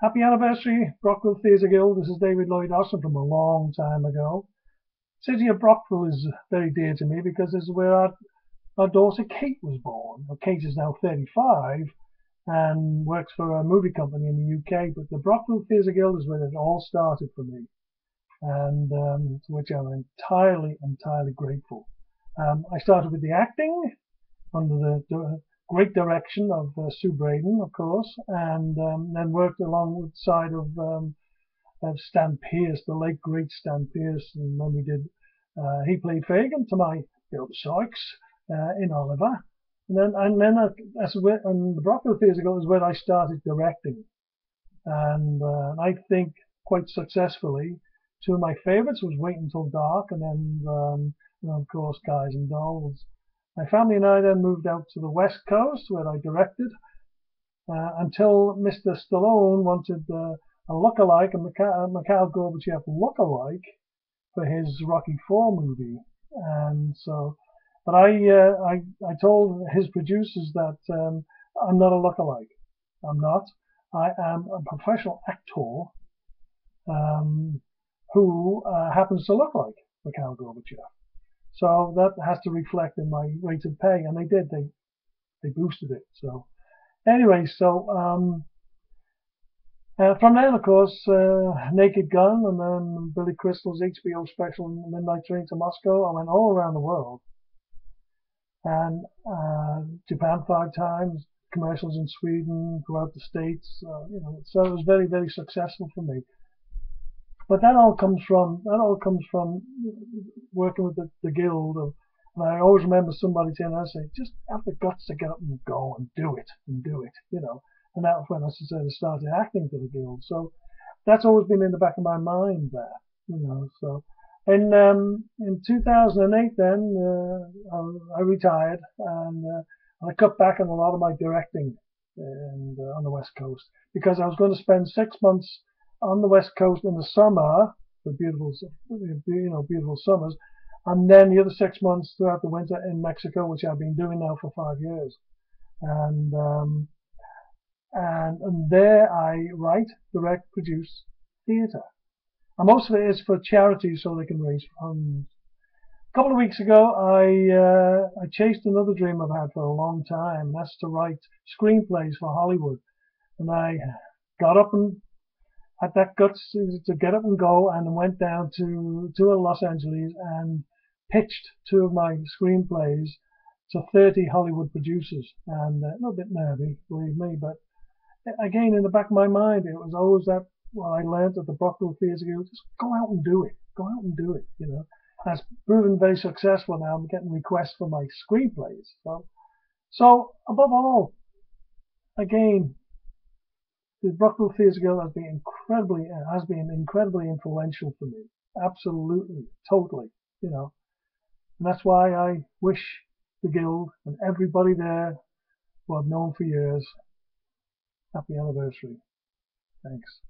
Happy anniversary, Brockville Theatre Guild. This is David Lloyd from a long time ago. City of Brockville is very dear to me because this is where our daughter Kate was born. Well, Kate is now 35 and works for a movie company in the UK, but the Brockville Theatre Guild is where it all started for me, and to which I'm entirely grateful. I started with the acting under the great direction of Sue Braden, of course, and then worked alongside of Stan Pearce, the late great Stan Pearce, and when we did, he played Fagin to my Bill Sykes in Oliver, and then and the Brockville Theatre Guild is where I started directing, and I think quite successfully. Two of my favourites was Wait Until Dark, and then of course Guys and Dolls. My family and I then moved out to the West Coast where I directed until Mr. Stallone wanted a look-alike, a Mikhail Gorbachev look-alike for his Rocky IV movie. And so, but I told his producers that I'm not a look-alike. I'm not. I am a professional actor who happens to look like Mikhail Gorbachev. So that has to reflect in my rate of pay, and they did. They boosted it. So anyway, so from then, of course, Naked Gun, and then Billy Crystal's HBO special, Midnight Train to Moscow. I went all around the world, and Japan 5 times, commercials in Sweden, throughout the States. So it was very successful for me. But that all comes from working with the guild. And I always remember somebody saying, I say, just have the guts to get up and go and do it. And that was when I started acting for the guild. So that's always been in the back of my mind there. So in 2008, then I retired, and I cut back on a lot of my directing and on the West Coast because I was going to spend 6 months on the West Coast in the summer, the beautiful summers, and then the other 6 months throughout the winter in Mexico, which I've been doing now for 5 years. And there I write, direct, produce theatre. And most of it is for charities so they can raise funds. A couple of weeks ago, I chased another dream I've had for a long time. That's to write screenplays for Hollywood. And I got up and had that guts to get up and go, and went down to Los Angeles and pitched 2 of my screenplays to 30 Hollywood producers. And a little bit nervy, believe me, but again, in the back of my mind, it was always that what I learned at the Brockville Theatre Guild: just go out and do it. Go out and do it. That's proven very successful now. I'm getting requests for my screenplays. So above all, again, the Brockville Theatre Guild has been incredibly influential for me. Absolutely, totally, And that's why I wish the Guild and everybody there who I've known for years, happy anniversary. Thanks.